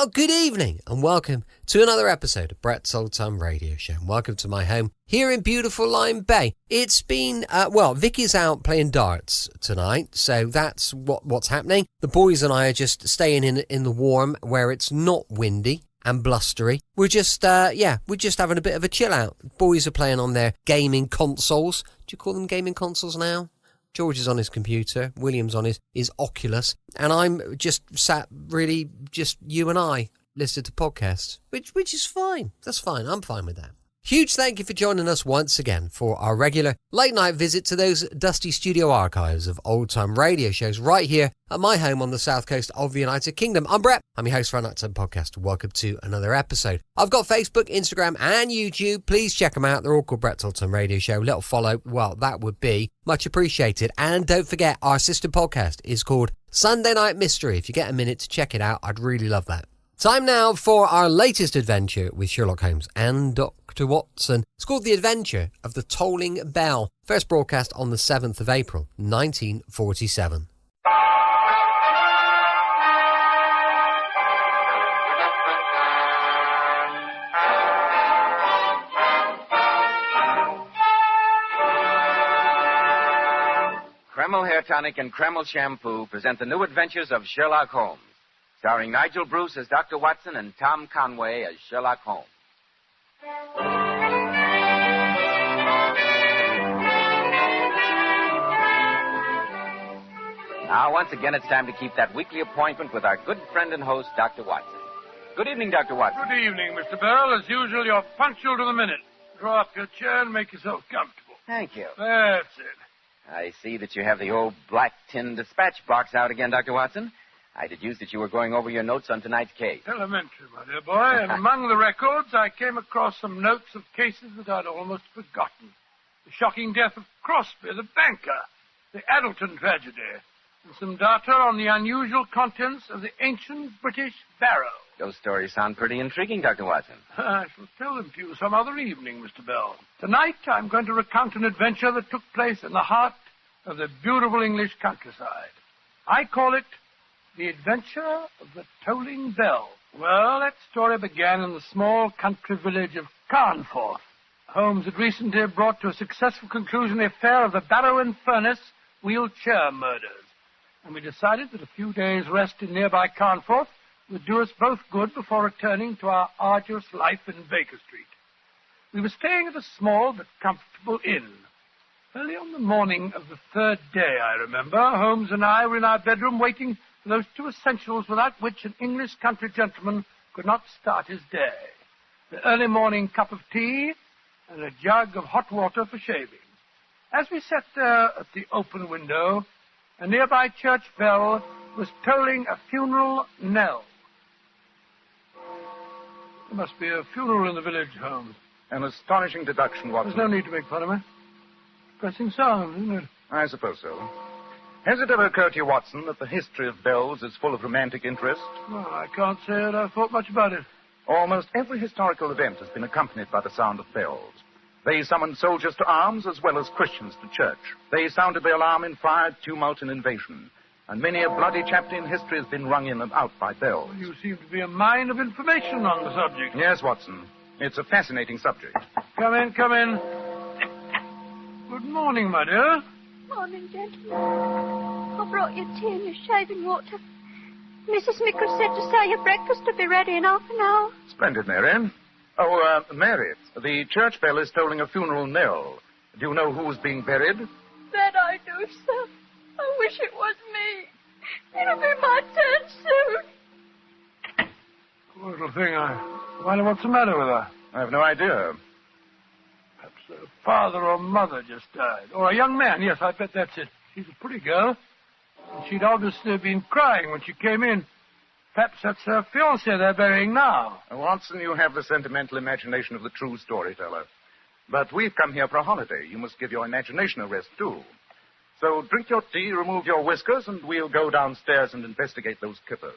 Well, good evening and welcome to another episode of Brett's Old Time Radio Show. And welcome to my home here in beautiful Lyme Bay. It's been, Vicky's out playing darts tonight, so that's what's happening. The boys and I are just staying in the warm where it's not windy and blustery. We're just having a bit of a chill out. Boys are playing on their gaming consoles. Do you call them gaming consoles now? George is on his computer, William's on his Oculus, and I'm just sat really just you and I listening to podcasts, which is fine. That's fine. I'm fine with that. Huge thank you for joining us once again for our regular late night visit to those dusty studio archives of old time radio shows right here at my home on the south coast of the United Kingdom. I'm Brett. I'm your host for our Nighttime Podcast. Welcome to another episode. I've got Facebook, Instagram and YouTube. Please check them out. They're all called Brett's Old Time Radio Show. Little follow, well, that would be much appreciated. And don't forget, our sister podcast is called Sunday Night Mystery. If you get a minute to check it out, I'd really love that. Time now for our latest adventure with Sherlock Holmes and Dr. Watson. It's called The Adventure of the Tolling Bell. First broadcast on the 7th of April, 1947. Kreml Hair Tonic and Kreml Shampoo present the new adventures of Sherlock Holmes, starring Nigel Bruce as Dr. Watson and Tom Conway as Sherlock Holmes. Now, once again, it's time to keep that weekly appointment with our good friend and host, Dr. Watson. Good evening, Dr. Watson. Good evening, Mr. Bell. As usual, you're punctual to the minute. Draw up your chair and make yourself comfortable. Thank you. That's it. I see that you have the old black tin dispatch box out again, Dr. Watson. I deduced that you were going over your notes on tonight's case. Elementary, my dear boy. And among the records, I came across some notes of cases that I'd almost forgotten. The shocking death of Crosby, the banker, the Addleton tragedy, and some data on the unusual contents of the ancient British barrow. Those stories sound pretty intriguing, Dr. Watson. I shall tell them to you some other evening, Mr. Bell. Tonight, I'm going to recount an adventure that took place in the heart of the beautiful English countryside. I call it The Adventure of the Tolling Bell. Well, that story began in the small country village of Carnforth. Holmes had recently brought to a successful conclusion the affair of the Barrow and Furnace wheelchair murders, and we decided that a few days' rest in nearby Carnforth would do us both good before returning to our arduous life in Baker Street. We were staying at a small but comfortable inn. Early on the morning of the third day, I remember, Holmes and I were in our bedroom waiting for those two essentials without which an English country gentleman could not start his day: the early morning cup of tea and a jug of hot water for shaving. As we sat there at the open window, a nearby church bell was tolling a funeral knell. There must be a funeral in the village, Holmes. An astonishing deduction, Watson. There's no need to make fun of me. Depressing sound, isn't it? I suppose so. Has it ever occurred to you, Watson, that the history of bells is full of romantic interest? Well, I can't say that I've thought much about it. Almost every historical event has been accompanied by the sound of bells. They summoned soldiers to arms as well as Christians to church. They sounded the alarm in fire, tumult, and invasion. And many a bloody chapter in history has been rung in and out by bells. Well, you seem to be a mine of information on the subject. Yes, Watson. It's a fascinating subject. Come in, come in. Good morning, my dear. Morning, gentlemen. I brought you tea and your shaving water. Mrs. Mickle said to say your breakfast will be ready in half an hour. Splendid, Mary. Oh, Mary, the church bell is tolling a funeral knell. Do you know who's being buried? That I do, sir. I wish it was me. It'll be my turn soon. Poor little thing. I wonder what's the matter with her. I have no idea. Perhaps her father or mother just died. Or a young man. Yes, I bet that's it. She's a pretty girl. And she'd obviously been crying when she came in. Perhaps that's her fiancé they're burying now. Watson, you have the sentimental imagination of the true storyteller. But we've come here for a holiday. You must give your imagination a rest, too. So drink your tea, remove your whiskers, and we'll go downstairs and investigate those kippers.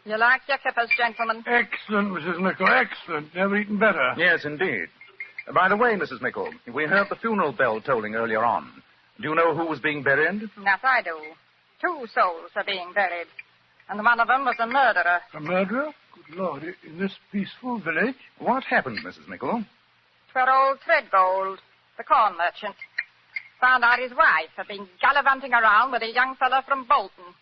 You You like your kippers, gentlemen? Excellent, Mrs. Mickle, excellent. Never eaten better. Yes, indeed. By the way, Mrs. Mickle, we heard the funeral bell tolling earlier on. Do you know who was being buried? That I do. 2 souls are being buried. And one of them was a murderer. A murderer? Good Lord, in this peaceful village? What happened, Mrs. Mickle? 'Twere old Threadgold, the corn merchant. Found out his wife had been gallivanting around with a young fellow from Bolton.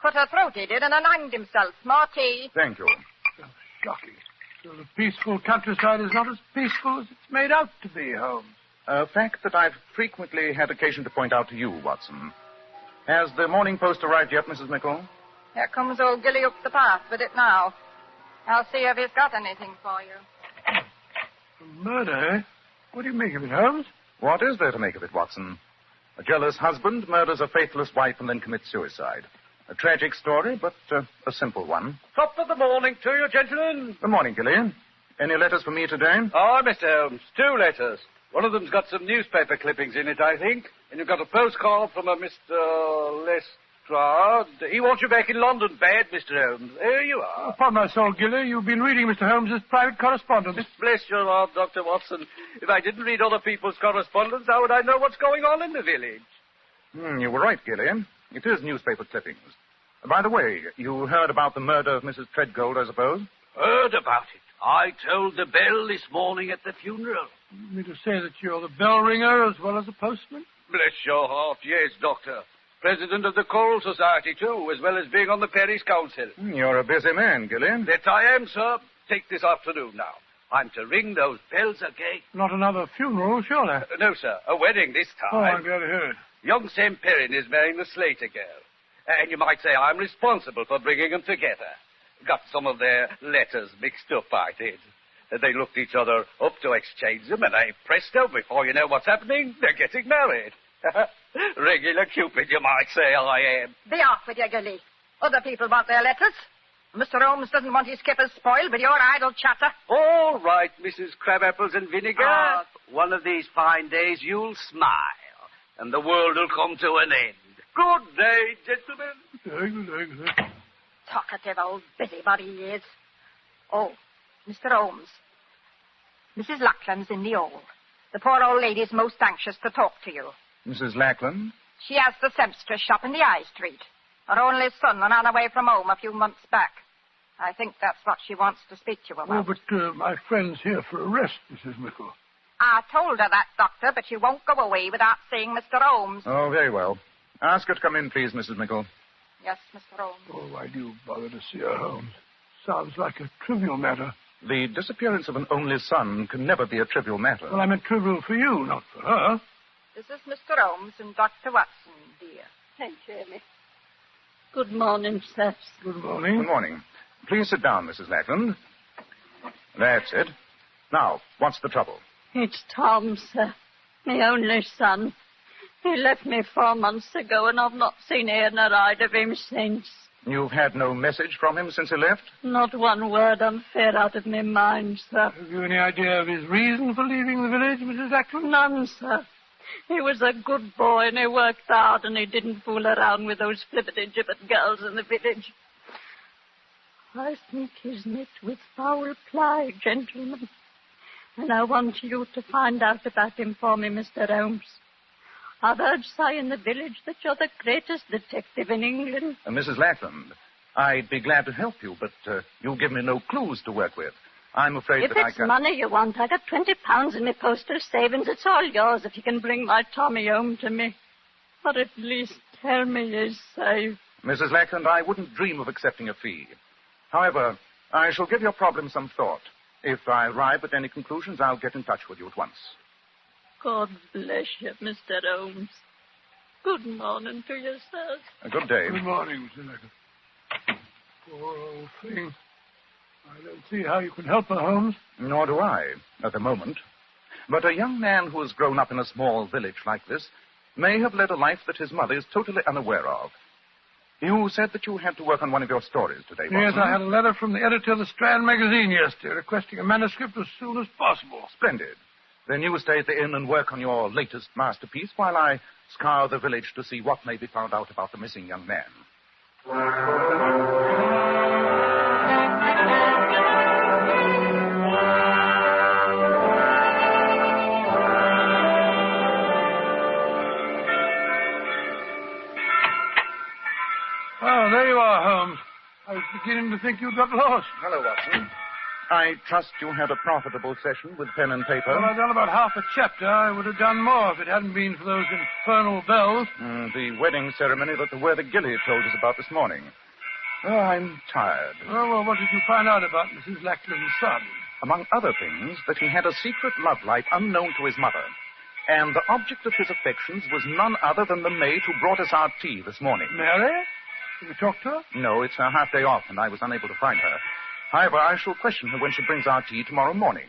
Cut her throat, he did, and then hanged himself. More tea. Thank you. Oh, shocking. So the peaceful countryside is not as peaceful as it's made out to be, Holmes. A fact that I've frequently had occasion to point out to you, Watson. Has the Morning Post arrived yet, Mrs. Mickle? Here comes old Gilly up the path with it now. I'll see if he's got anything for you. A murder, eh? What do you make of it, Holmes? What is there to make of it, Watson? A jealous husband murders a faithless wife and then commits suicide. A tragic story, but a simple one. Top of the morning to you, gentlemen. Good morning, Gillian. Any letters for me today? Oh, Mr. Holmes, 2 letters. One of them's got some newspaper clippings in it, I think. And you've got a postcard from a Mr. Lestrade. He wants you back in London bad, Mr. Holmes. Here you are. Upon my soul, Gilly, you've been reading Mr. Holmes's private correspondence. Bless your heart, Dr. Watson. If I didn't read other people's correspondence, how would I know what's going on in the village? You were right, Gillian. It is newspaper clippings. By the way, you heard about the murder of Mrs. Threadgold, I suppose? Heard about it. I told the bell this morning at the funeral. You mean to say that you're the bell ringer as well as the postman? Bless your heart, yes, Doctor. President of the Choral Society, too, as well as being on the parish council. You're a busy man, Gillian. That I am, sir. Take this afternoon now. I'm to ring those bells again. Not another funeral, surely? No, sir. A wedding this time. Oh, I'm glad to hear it. Young Sam Perrin is marrying the Slater girl. And you might say I'm responsible for bringing them together. Got some of their letters mixed up, I did. They looked each other up to exchange them, and presto, before you know what's happening, they're getting married. Regular Cupid, you might say I am. Be off with you, Gilly. Other people want their letters. Mr. Holmes doesn't want his kippers spoiled with your idle chatter. All right, Mrs. Crabapples and Vinegar. One of these fine days you'll smile, and the world will come to an end. Good day, gentlemen. Talkative old busybody he is. Oh, Mr. Holmes. Mrs. Lackland's in the hall. The poor old lady's most anxious to talk to you. Mrs. Lackland? She has the seamstress shop in the High Street. Her only son ran away from home a few months back. I think that's what she wants to speak to you about. Oh, but my friend's here for a rest, Mrs. Mickle. I told her that, Doctor, but she won't go away without seeing Mr. Holmes. Oh, very well. Ask her to come in, please, Mrs. Mickle. Yes, Mr. Holmes. Oh, why do you bother to see her, Holmes? Sounds like a trivial matter. The disappearance of an only son can never be a trivial matter. Well, I meant trivial for you, not for her. This is Mr. Holmes and Dr. Watson, dear. Thank you, Amy. Good morning, sir. Good morning. Good morning. Please sit down, Mrs. Lackland. That's it. Now, what's the trouble? It's Tom, sir. My only son. He left me 4 months ago, and I've not seen ear nor eyed of him since. You've had no message from him since he left? Not one word. I'm fair out of my mind, sir. Have you any idea of his reason for leaving the village, Mrs. Lackland? None, sir. He was a good boy, and he worked hard, and he didn't fool around with those flippity-gibbet girls in the village. I think he's met with foul play, gentlemen. And I want you to find out about him for me, Mr. Holmes. I've heard say in the village that you're the greatest detective in England. Mrs. Lackland, I'd be glad to help you, but you give me no clues to work with. I'm afraid if that I it's can't... money you want, I got £20 in my postal savings. It's all yours if you can bring my Tommy home to me. Or at least tell me he's safe. Mrs. Lackland, I wouldn't dream of accepting a fee. However, I shall give your problem some thought. If I arrive at any conclusions, I'll get in touch with you at once. God bless you, Mr. Holmes. Good morning to you, sir. A good day. Good morning, Mr. Lackland. Poor old thing. I don't see how you can help her, Holmes. Nor do I, at the moment. But a young man who has grown up in a small village like this may have led a life that his mother is totally unaware of. You said that you had to work on one of your stories today, Watson. Yes, I had a letter from the editor of the Strand magazine yesterday requesting a manuscript as soon as possible. Splendid. Then you stay at the inn and work on your latest masterpiece while I scour the village to see what may be found out about the missing young man. beginning to think you got lost. Hello, Watson. I trust you had a profitable session with pen and paper. Well, I've done about half a chapter. I would have done more if it hadn't been for those infernal bells. The wedding ceremony that the worthy Gilly told us about this morning. Oh, I'm tired. Oh, well, what did you find out about Mrs. Lackland's son? Among other things, that he had a secret love life unknown to his mother. And the object of his affections was none other than the maid who brought us our tea this morning. Mary? Did you talk to her? No, it's her half day off, and I was unable to find her. However, I shall question her when she brings our tea tomorrow morning.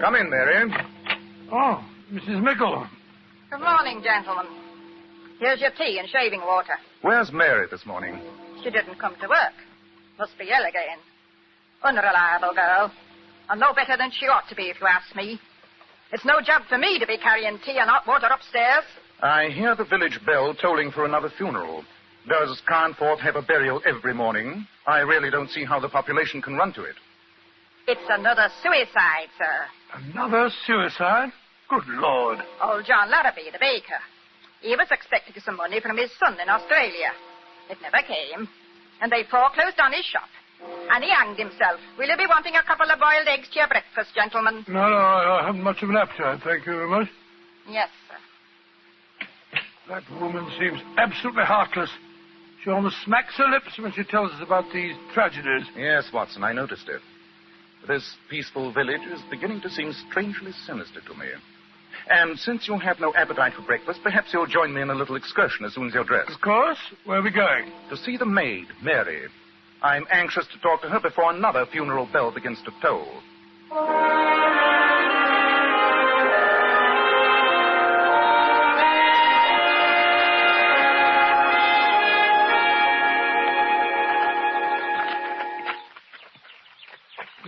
Come in, Mary. Oh, Mrs. Mickle. Good morning, gentlemen. Here's your tea and shaving water. Where's Mary this morning? She didn't come to work. Must be ill again. Unreliable girl. And no better than she ought to be, if you ask me. It's no job for me to be carrying tea and hot water upstairs. I hear the village bell tolling for another funeral. Does Carnforth have a burial every morning? I really don't see how the population can run to it. It's another suicide, sir. Another suicide? Good Lord. Old John Larrabee, the baker. He was expecting some money from his son in Australia. It never came. And they foreclosed on his shop. And he hanged himself. Will you be wanting a couple of boiled eggs to your breakfast, gentlemen? No, I haven't much of an appetite, thank you very much. Yes, sir. That woman seems absolutely heartless. She almost smacks her lips when she tells us about these tragedies. Yes, Watson, I noticed it. This peaceful village is beginning to seem strangely sinister to me. And since you have no appetite for breakfast, perhaps you'll join me in a little excursion as soon as you're dressed. Of course. Where are we going? To see the maid, Mary. I'm anxious to talk to her before another funeral bell begins to toll.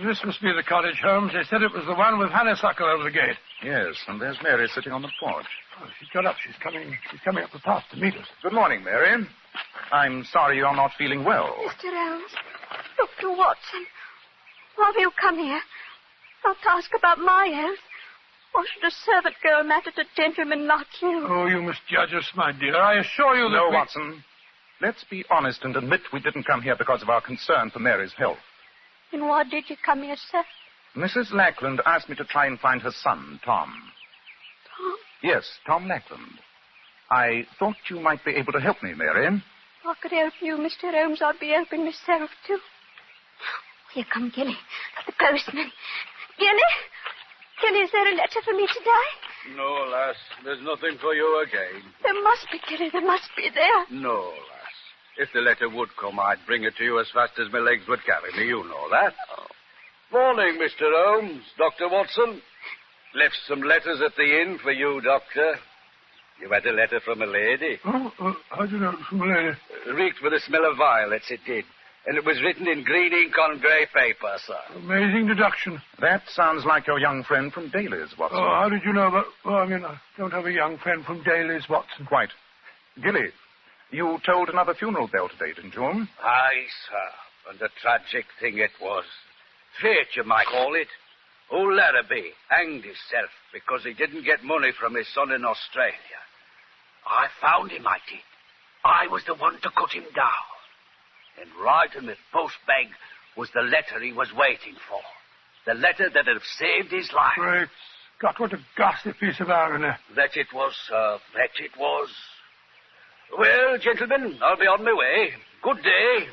This must be the cottage, Holmes. They said it was the one with honeysuckle over the gate. Yes, and there's Mary sitting on the porch. Oh, she's got up. She's coming up the path to meet us. Good morning, Mary. I'm sorry you're not feeling well. Mr. Holmes, Dr. Watson, why have you come here? Not to ask about my health. Why should a servant girl matter to a gentleman like you? Oh, you misjudge us, my dear. I assure you that No, Watson. Let's be honest and admit we didn't come here because of our concern for Mary's health. Then why did you come here, sir? Mrs. Lackland asked me to try and find her son, Tom. Tom? Yes, Tom Lackland. I thought you might be able to help me, Mary. If I could help you, Mr. Holmes, I'd be helping myself, too. Here come Gilly, the postman. Gilly, is there a letter for me today? No, lass. There's nothing for you again. There must be, Gilly. There must be there. No, lass. If the letter would come, I'd bring it to you as fast as my legs would carry me. You know that. Morning, Mr. Holmes. Dr. Watson. Left some letters at the inn for you, Doctor. You had a letter from a lady. Oh, how do you know it was from a lady? Reeked with the smell of violets, it did. And it was written in green ink on grey paper, sir. Amazing deduction. That sounds like your young friend from Daly's, Watson. Oh, how did you know about... Well, I don't have a young friend from Daly's, Watson. Quite. Gilly, you tolled another funeral bell today, didn't you? Aye, sir. And a tragic thing it was. Fate, you might call it. Old Larrabee hanged himself because he didn't get money from his son in Australia. I found him, I did. I was the one to cut him down. And right in the post bag was the letter he was waiting for. The letter that had saved his life. Great Scott, what a ghastly piece of irony. That it was, sir. That it was. Well, gentlemen, I'll be on my way. Good day.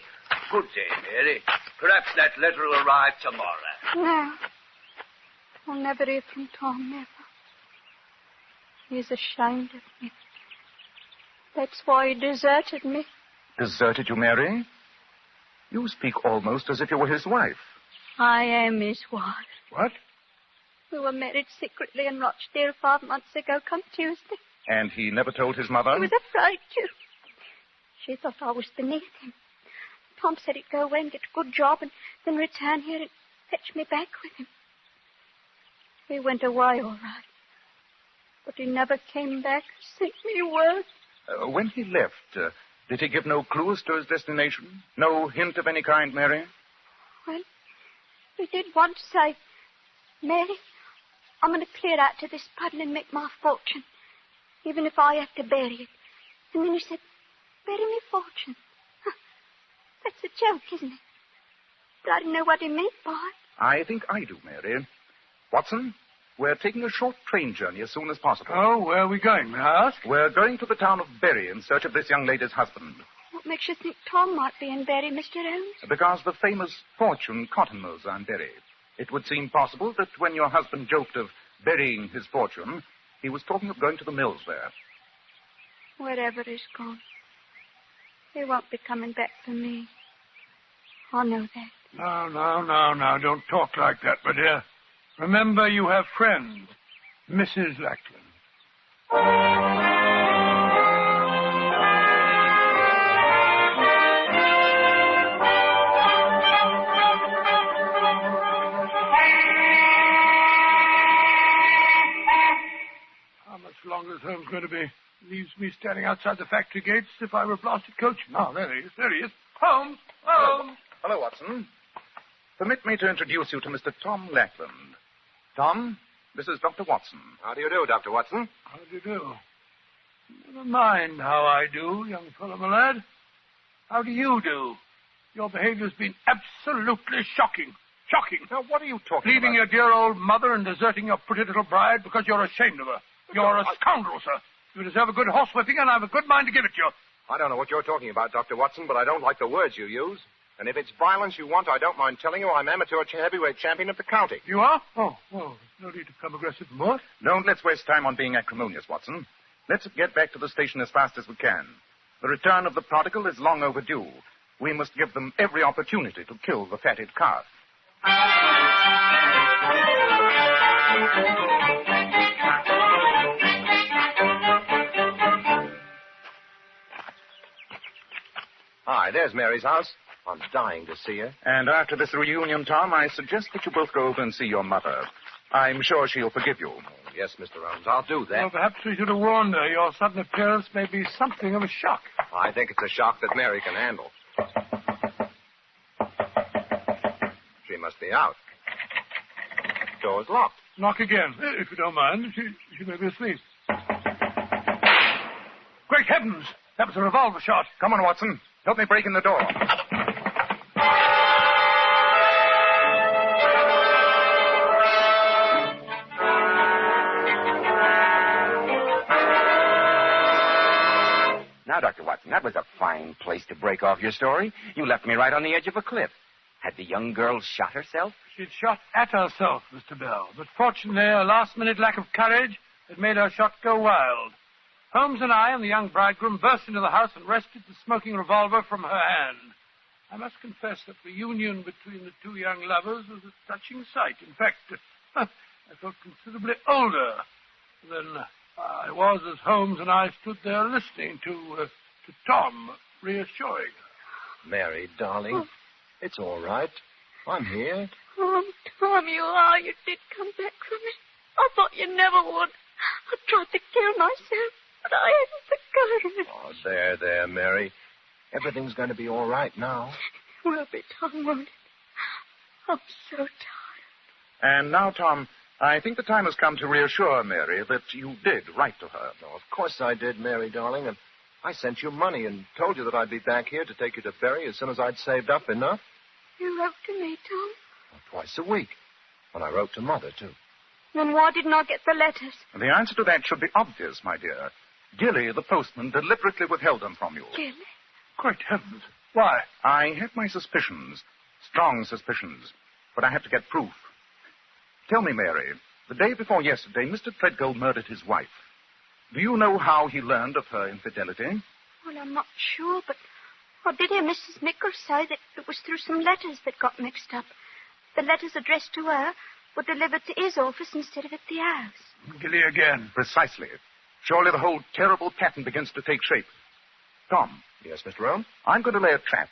Good day, Mary. Perhaps that letter will arrive tomorrow. No. I'll never hear from Tom, never. He's ashamed of me. That's why he deserted me. Deserted you, Mary? You speak almost as if you were his wife. I am his wife. What? We were married secretly in Rochdale 5 months ago, come Tuesday. And he never told his mother? He was afraid to. She thought I was beneath him. Tom said he'd go away and get a good job and then return here and fetch me back with him. He went away all right. But he never came back, sent me word. When he left, did he give no clues to his destination? No hint of any kind, Mary? Well, He did want to say, Mary, I'm going to clear out to this puddle and make my fortune, even if I have to bury it. And then he said, bury me fortune. That's a joke, isn't it? But I didn't know what he meant by it. I think I do, Mary. Watson, we're taking a short train journey as soon as possible. Oh, where are we going, may I ask? We're going to the town of Bury in search of this young lady's husband. What makes you think Tom might be in Bury, Mr. Holmes? Because the famous fortune cotton mills are in Bury. It would seem possible that when your husband joked of burying his fortune, he was talking of going to the mills there. Wherever he's gone, he won't be coming back for me. I know that. No, don't talk like that, my dear. Remember, you have friends, Mrs. Lackland. How much longer is Holmes going to be? Leaves me standing outside the factory gates as if I were a blasted coachman. Oh, there he is. Holmes! Holmes! Hello, Watson. Permit me to introduce you to Mr. Tom Lackland. Tom, this is Dr. Watson. How do you do, Dr. Watson? How do you do? Never mind how I do, young fellow, my lad. How do you do? Your behavior's been absolutely shocking. Shocking. Now, what are you talking Leaving about? your dear old mother and deserting your pretty little bride because you're ashamed of her. You're a scoundrel, sir. You deserve a good horsewhipping, and I have a good mind to give it to you. I don't know what you're talking about, Dr. Watson, but I don't like the words you use. And if it's violence you want, I don't mind telling you I'm amateur heavyweight champion of the county. You are? Oh, well, no need to become aggressive more. Don't let's waste time on being acrimonious, Watson. Let's get back to the station as fast as we can. The return of the prodigal is long overdue. We must give them every opportunity to kill the fatted calf. Hi, there's Mary's house. I'm dying to see her. And after this reunion, Tom, I suggest that you both go over and see your mother. I'm sure she'll forgive you. Yes, Mr. Holmes, I'll do that. Well, perhaps we should have warned her. Your sudden appearance may be something of a shock. I think it's a shock that Mary can handle. She must be out. Door's locked. Knock again, if you don't mind. She may be asleep. Great heavens! That was a revolver shot. Come on, Watson. Help me break in the door. Now, Dr. Watson, that was a fine place to break off your story. You left me right on the edge of a cliff. Had the young girl shot herself? She'd shot at herself, Mr. Bell. But fortunately, a last-minute lack of courage had made her shot go wild. Holmes and I and the young bridegroom burst into the house and wrested the smoking revolver from her hand. I must confess that the union between the two young lovers was a touching sight. In fact, I felt considerably older than I was as Holmes and I stood there listening to Tom, reassuring her. Mary, darling, it's all right. I'm here. Oh, Tom, you are. You did come back from me. I thought you never would. I tried to kill myself, but I hadn't the courage. Oh, there, Mary. Everything's going to be all right now. It will be, Tom, won't it? I'm so tired. And now, Tom, I think the time has come to reassure Mary that you did write to her. No, of course I did, Mary, darling, and I sent you money and told you that I'd be back here to take you to Bury as soon as I'd saved up enough. You wrote to me, Tom? Twice a week. And I wrote to Mother, too. Then why didn't I get the letters? The answer to that should be obvious, my dear. Gilly, the postman, deliberately withheld them from you. Gilly? Great heavens. Why? I had my suspicions, strong suspicions, but I had to get proof. Tell me, Mary, the day before yesterday, Mr. Treadgold murdered his wife. Do you know how he learned of her infidelity? Well, I'm not sure, but I did hear Mrs. Nichols say that it was through some letters that got mixed up. The letters addressed to her were delivered to his office instead of at the house. Gilly again. Precisely. Surely the whole terrible pattern begins to take shape. Tom. Yes, Mr. Holmes? I'm going to lay a trap.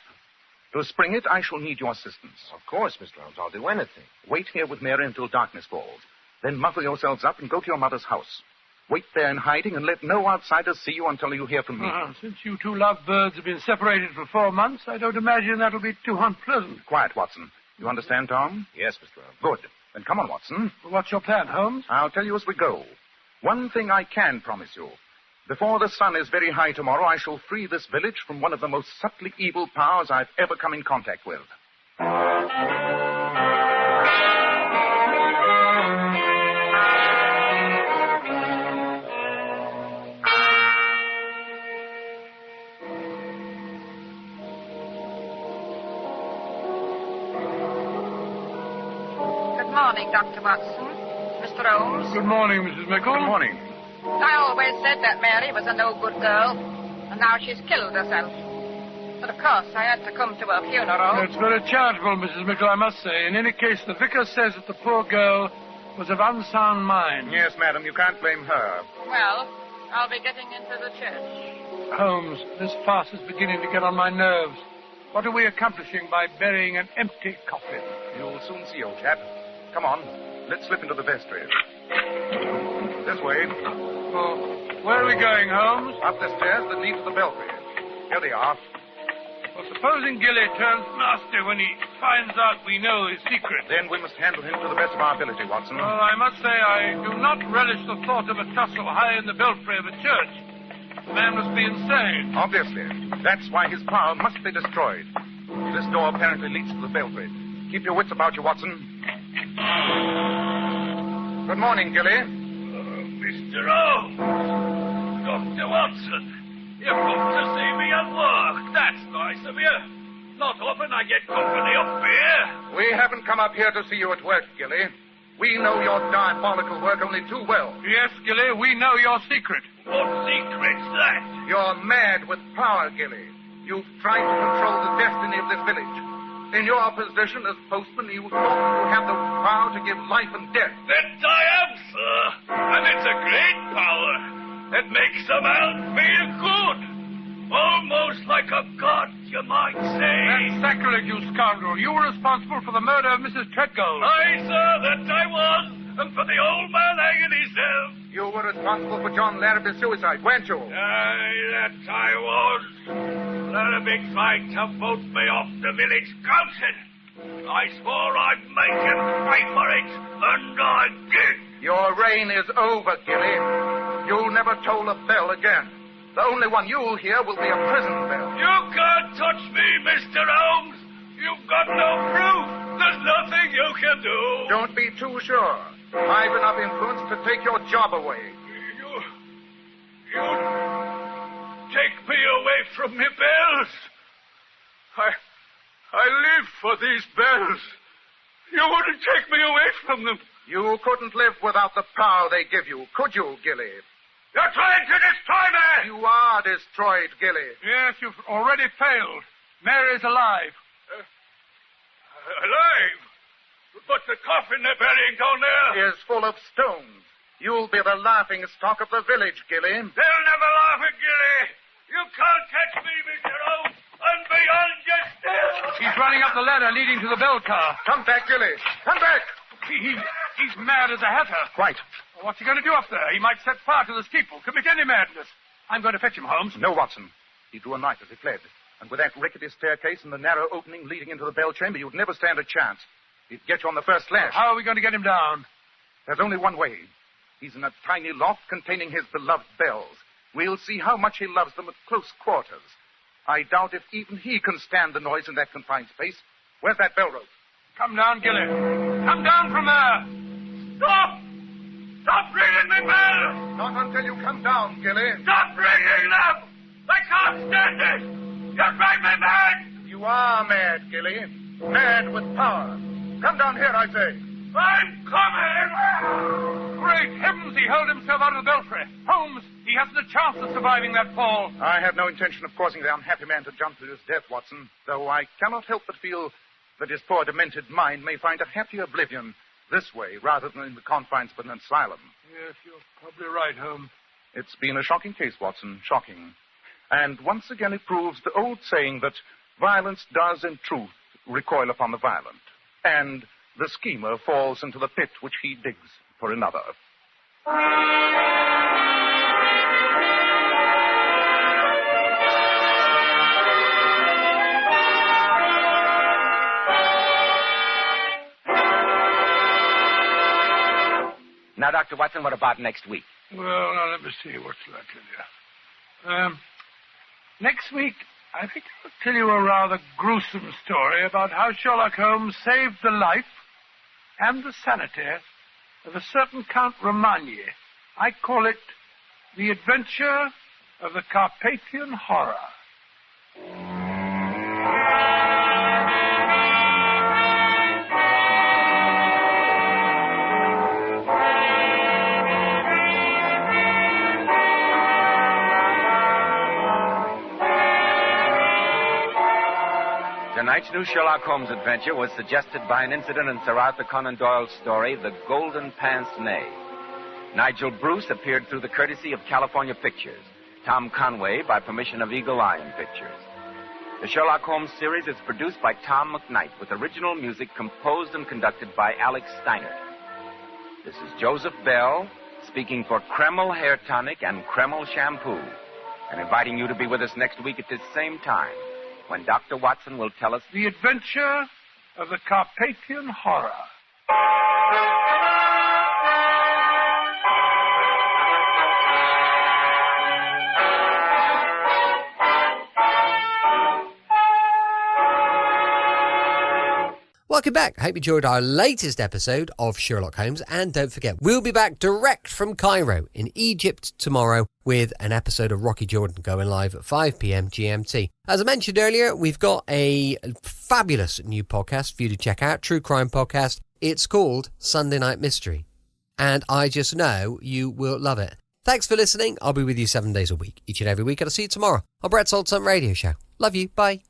To spring it, I shall need your assistance. Of course, Mr. Holmes. I'll do anything. Wait here with Mary until darkness falls. Then muffle yourselves up and go to your mother's house. Wait there in hiding and let no outsiders see you until you hear from me. Since you two lovebirds have been separated for 4 months, I don't imagine that'll be too unpleasant. Quiet, Watson. You understand, Tom? Yes, Mr. Holmes. Good. Then come on, Watson. What's your plan, Holmes? I'll tell you as we go. One thing I can promise you. Before the sun is very high tomorrow, I shall free this village from one of the most subtly evil powers I've ever come in contact with. Good morning, Dr. Watson. Mr. Holmes. Good morning, Mrs. Mickle. Good morning. I always said that Mary was a no-good girl, and now she's killed herself. But of course, I had to come to her funeral. It's very charitable, Mrs. Mickle, I must say. In any case, the vicar says that the poor girl was of unsound mind. Yes, madam, you can't blame her. Well, I'll be getting into the church. Holmes, this farce is beginning to get on my nerves. What are we accomplishing by burying an empty coffin? You'll soon see, old chap. Come on, let's slip into the vestry. This way. Oh, where are we going, Holmes? Up the stairs that lead to the belfry. Here they are. Well, supposing Gilly turns nasty when he finds out we know his secret. Then we must handle him to the best of our ability, Watson. Well, I must say I do not relish the thought of a tussle high in the belfry of a church. The man must be insane. Obviously. That's why his power must be destroyed. This door apparently leads to the belfry. Keep your wits about you, Watson. Good morning, Gilly. Mr. Holmes! Dr. Watson! You've come to see me at work. That's nice of you. Not often I get company up here. We haven't come up here to see you at work, Gilly. We know your diabolical work only too well. Yes, Gilly, we know your secret. What secret's that? You're mad with power, Gilly. You've tried to control the destiny of this village. In your position as postman, you thought you had the power to give life and death. That I am, sir. And it's a great power. It makes a man feel good. Almost like a god, you might say. That's sacrilege, you scoundrel. You were responsible for the murder of Mrs. Treadgold. Aye, sir, that I was. And for the old man hanging himself. You were responsible for John Larrabee's suicide, weren't you? Aye, that I was. Larrabee tried to vote me off the village council. I swore I'd make him pay for it, and I did. Your reign is over, Gilly. You'll never toll a bell again. The only one you'll hear will be a prison bell. You can't touch me, Mr. Holmes. You've got no proof. There's nothing you can do. Don't be too sure. I've enough influence to take your job away. You take me away from me bells. I live for these bells. You wouldn't take me away from them. You couldn't live without the power they give you, could you, Gilly? You're trying to destroy me! You are destroyed, Gilly. Yes, you've already failed. Mary's alive. Alive? But the coffin they're burying down there is full of stones. You'll be the laughing stock of the village, Gilly. They'll never laugh at Gilly. You can't catch me, Mr. Holmes. I'm beyond you still. He's running up the ladder leading to the bell car. Come back, Gilly. Come back. He's mad as a hatter. Quite. What's he going to do up there? He might set fire to the steeple, commit any madness. I'm going to fetch him, Holmes. No, Watson. He drew a knife as he fled. And with that rickety staircase and the narrow opening leading into the bell chamber, you'd never stand a chance. He'd get you on the first slash. How are we going to get him down? There's only one way. He's in a tiny loft containing his beloved bells. We'll see how much he loves them at close quarters. I doubt if even he can stand the noise in that confined space. Where's that bell rope? Come down, Gilly. Come down from there. Stop! Stop ringing me bells! Not until you come down, Gilly. Stop ringing them! I can't stand it! You drive me mad! You are mad, Gilly. Mad with power. Come down here, I say. I'm coming! Great heavens, he hurled himself out of the belfry. Holmes, he hasn't a chance of surviving that fall. I have no intention of causing the unhappy man to jump to his death, Watson, though I cannot help but feel that his poor demented mind may find a happy oblivion this way rather than in the confines of an asylum. Yes, you're probably right, Holmes. It's been a shocking case, Watson, shocking. And once again it proves the old saying that violence does in truth recoil upon the violent, and the schemer falls into the pit which he digs for another. Now, Dr. Watson, what about next week? Well, now, let me see. What shall I tell you? Next week, I think I'll tell you a rather gruesome story about how Sherlock Holmes saved the life and the sanity of a certain Count Romagny. I call it The Adventure of the Carpathian Horror. Tonight's new Sherlock Holmes adventure was suggested by an incident in Sir Arthur Conan Doyle's story, The Golden Pince-Nez. Nigel Bruce appeared through the courtesy of California Pictures. Tom Conway by permission of Eagle Lion Pictures. The Sherlock Holmes series is produced by Tom McKnight with original music composed and conducted by Alex Steiner. This is Joseph Bell speaking for Kreml Hair Tonic and Kreml Shampoo and inviting you to be with us next week at this same time when Dr. Watson will tell us The Adventure of the Carpathian Horror. Welcome back. I hope you enjoyed our latest episode of Sherlock Holmes. And don't forget, we'll be back direct from Cairo in Egypt tomorrow with an episode of Rocky Jordan going live at 5 p.m. GMT. As I mentioned earlier, we've got a fabulous new podcast for you to check out, true crime podcast. It's called Sunday Night Mystery. And I just know you will love it. Thanks for listening. I'll be with you 7 days a week, each and every week. And I'll see you tomorrow on Brett's Old Time Radio Show. Love you. Bye.